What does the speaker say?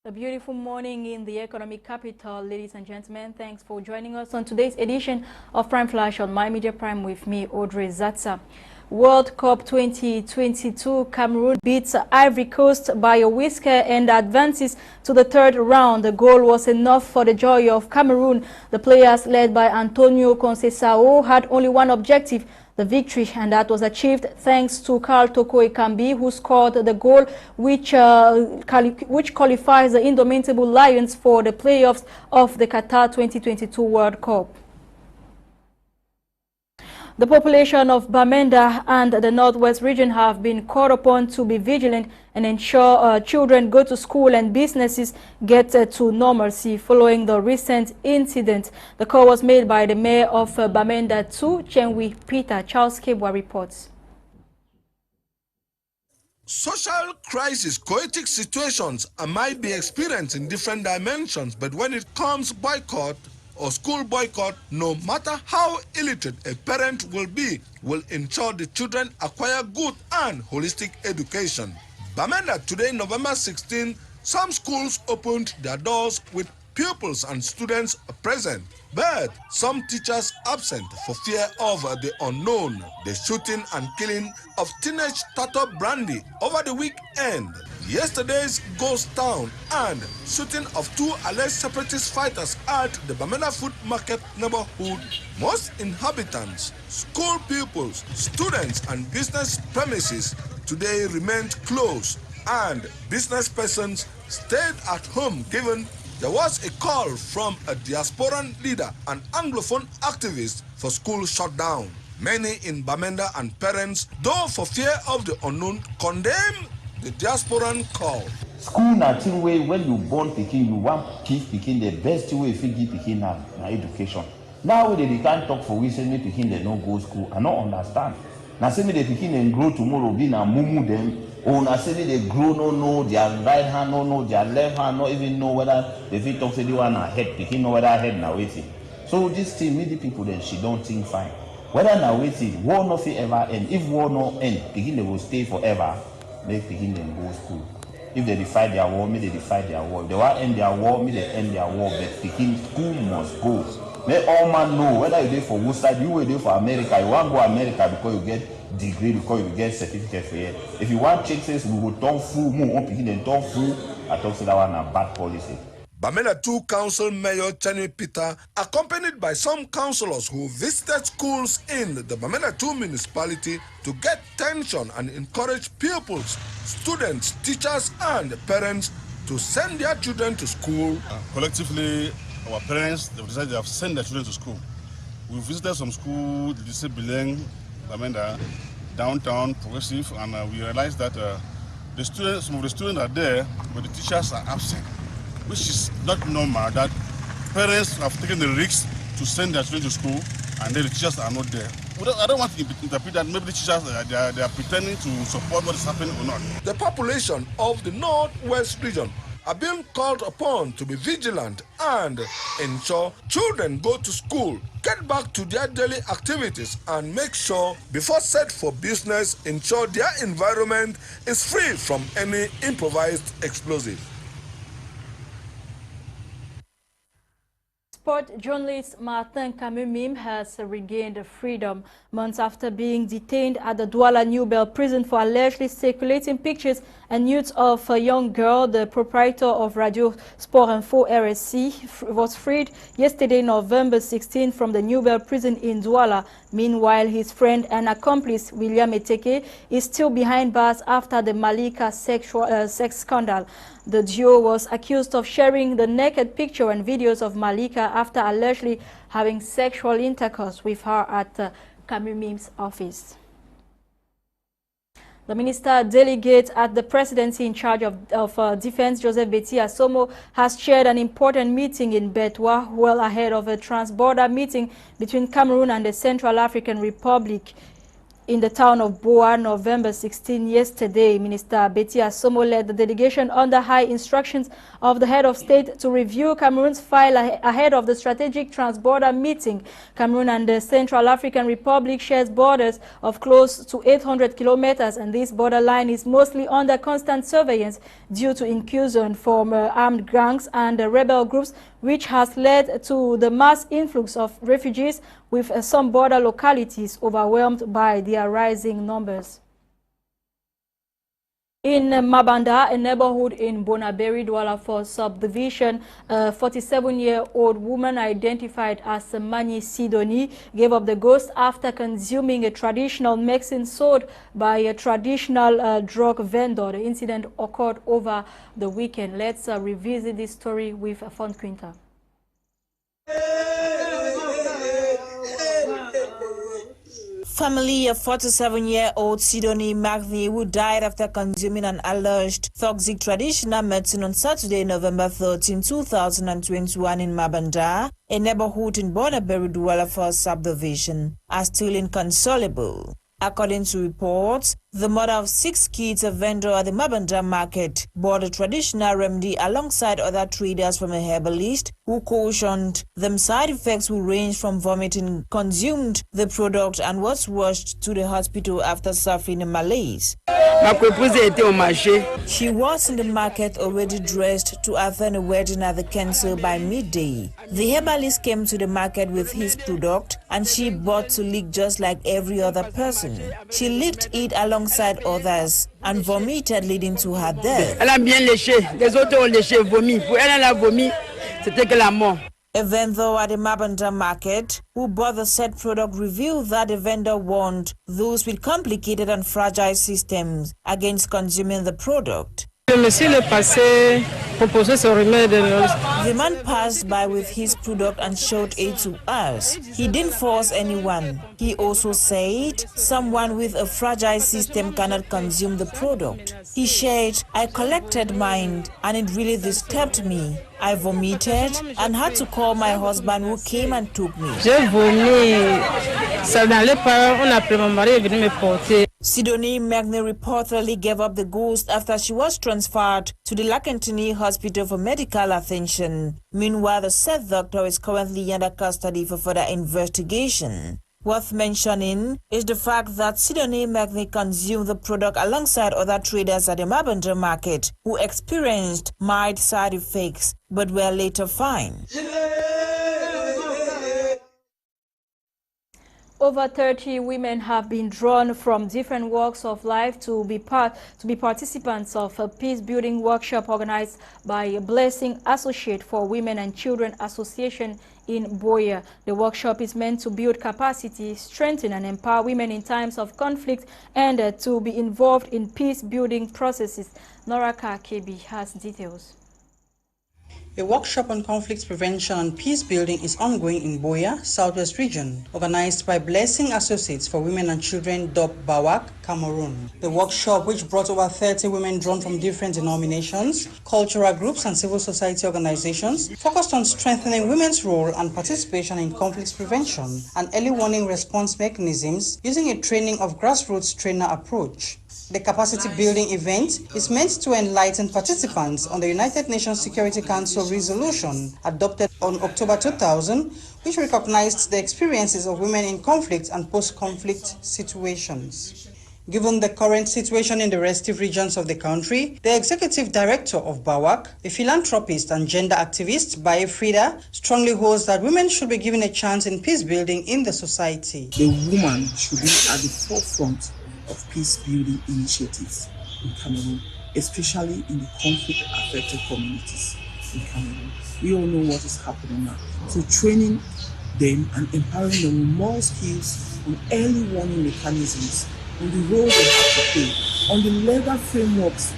A beautiful morning in the economic capital, ladies and gentlemen. Thanks for joining us on today's edition of Prime Flash on My Media Prime with me, Audrey Zatsa. World Cup 2022, Cameroon beats Ivory Coast by a whisker and advances to the third round. The goal was enough for the joy of Cameroon. The players led by Antonio Conceição had only one objective: the victory, and that was achieved thanks to Karl Toko Ekambi, who scored the goal which qualifies the indomitable Lions for the playoffs of the Qatar 2022 World Cup. The population of Bamenda and the Northwest region have been called upon to be vigilant and ensure children go to school and businesses get to normalcy following the recent incident. The call was made by the mayor of Bamenda to Chenwi Peter. Charles Kebwa reports. Social crisis, chaotic situations might be experienced in different dimensions, but when it comes boycott or school boycott, no matter how illiterate a parent will be, will ensure the children acquire good and holistic education. Bamenda today, November 16, some schools opened their doors with pupils and students present, but some teachers absent for fear of the unknown. The shooting and killing of teenage Tato Brandy over the weekend, yesterday's ghost town, and shooting of two alleged separatist fighters at the Bamenda Food Market neighborhood. Most inhabitants, school pupils, students, and business premises today remained closed, and business persons stayed at home given there was a call from a diasporan leader and Anglophone activist for school shutdown. Many in Bamenda and parents, though for fear of the unknown, condemn the diasporan call. School na thing way when you born Peking, you want give Peking the best way if you give Peking na education. Now they can't talk for we say me Peking they no go school. I don't understand. Now say me the Peking and grow tomorrow be na mumu them. Or now say they grow no know their right hand no know their left hand not even know whether they fit talk say they want head Peking know whether head now waiting. So this thing many people then she don't think fine. Whether now waiting war no fit ever end. If war no end, Peking they will stay forever. Make Peking them go school. If they fight their war, me they fight their war. If they want end their war, me they end their war. But Peking school must go. Make all man know whether you there for which side, you will there for America. You want to go America because you get degree, because you get certificate for it. If you want checks, we will turn full, more on Peking and turn full. I talk say that one a bad policy. Bamenda 2 Council Mayor Chenwi Peter, accompanied by some councillors who visited schools in the Bamenda 2 municipality to get attention and encourage pupils, students, teachers, and parents to send their children to school. Collectively, our parents have decided they have sent their children to school. We visited some schools, the lycée Bileng, Bamenda, downtown, progressive, and we realized that the students, some of the students are there, but the teachers are absent, which is not normal. That parents have taken the risk to send their children to school, and then the teachers are not there. I don't want to interpret that maybe the teachers they are pretending to support what is happening or not. The population of the Northwest region are being called upon to be vigilant and ensure children go to school, get back to their daily activities, and make sure before set for business, ensure their environment is free from any improvised explosive. Sport journalist Martin Kamumim has regained freedom months after being detained at the Douala New Bell prison for allegedly circulating pictures and nudes of a young girl. The proprietor of Radio Sport Info RSC was freed yesterday, November 16, from the New Bell prison in Douala. Meanwhile, his friend and accomplice William Eteke is still behind bars after the Malika sex scandal. The duo was accused of sharing the naked picture and videos of Malika after allegedly having sexual intercourse with her at Kamumim's office. The minister delegate at the presidency in charge of defense, Joseph Betty Asomo, has chaired an important meeting in Betwa, well ahead of a trans-border meeting between Cameroon and the Central African Republic. in the town of Boa, November 16 yesterday. Minister Betty Asomo led the delegation under high instructions of the head of state to review Cameroon's file ahead of the strategic trans-border meeting. Cameroon and the Central African Republic shares borders of close to 800 kilometers, and this borderline is mostly under constant surveillance due to incursion from armed gangs and rebel groups, which has led to the mass influx of refugees, with some border localities overwhelmed by their rising numbers. In Mabanda, a neighborhood in Bonaberi Douala 4 subdivision, a 47-year-old woman identified as Mani Sidoni gave up the ghost after consuming a traditional medicine sold by a traditional drug vendor. The incident occurred over the weekend. Let's revisit this story with Font Quinta. Family of 47-year-old Sidoni Magni, who died after consuming an alleged toxic traditional medicine on Saturday, November 13, 2021 in Mabanda, a neighborhood in Bonaberi Douala 4 subdivision, are still inconsolable. According to reports, the mother of 6 kids, a vendor at the Mabanda market, bought a traditional remedy alongside other traders from a herbalist who cautioned them side effects will range from vomiting, consumed the product and was rushed to the hospital after suffering a malaise. She was in the market already dressed to attend a wedding at the council by midday. The herbalist came to the market with his product and she bought to lick just like every other person. She licked it alongside others and vomited, leading to her death. A vendor at the Mabanda market who bought the said product revealed that the vendor warned those with complicated and fragile systems against consuming the product. The man passed by with his product and showed it to us. He didn't force anyone. He also said someone with a fragile system cannot consume the product. He said, I collected mine and it really disturbed me. I vomited and had to call my husband, who came and took me. Sidoni Magni reportedly gave up the ghost after she was transferred to the Lakentini Hospital for medical attention. Meanwhile, the said doctor is currently under custody for further investigation. Worth mentioning is the fact that Sidoni Magni consumed the product alongside other traders at the Mabanda market who experienced mild side effects but were later fine. Over 30 women have been drawn from different walks of life to be participants of a peace-building workshop organized by Blessing Associate for Women and Children Association in Boya. The workshop is meant to build capacity, strengthen and empower women in times of conflict, and to be involved in peace-building processes. Noraka Kebi has details. A workshop on conflict prevention and peace building is ongoing in Boya, Southwest Region, organized by Blessing Associates for Women and Children, DOP Bawak, Cameroon. The workshop, which brought over 30 women drawn from different denominations, cultural groups and civil society organizations, focused on strengthening women's role and participation in conflict prevention and early warning response mechanisms using a training of grassroots trainer approach. The capacity building event is meant to enlighten participants on the United Nations Security Council resolution adopted on October 2000, which recognized the experiences of women in conflict and post-conflict situations. Given the current situation in the restive regions of the country, the executive director of BAWAC, a philanthropist and gender activist, Baye Frida, strongly holds that women should be given a chance in peace building in the society. The woman should be at the forefront of peace-building initiatives in Cameroon, especially in the conflict-affected communities in Cameroon. We all know what is happening now. So training them and empowering them with more skills on early warning mechanisms, on the role they have to play, on the legal frameworks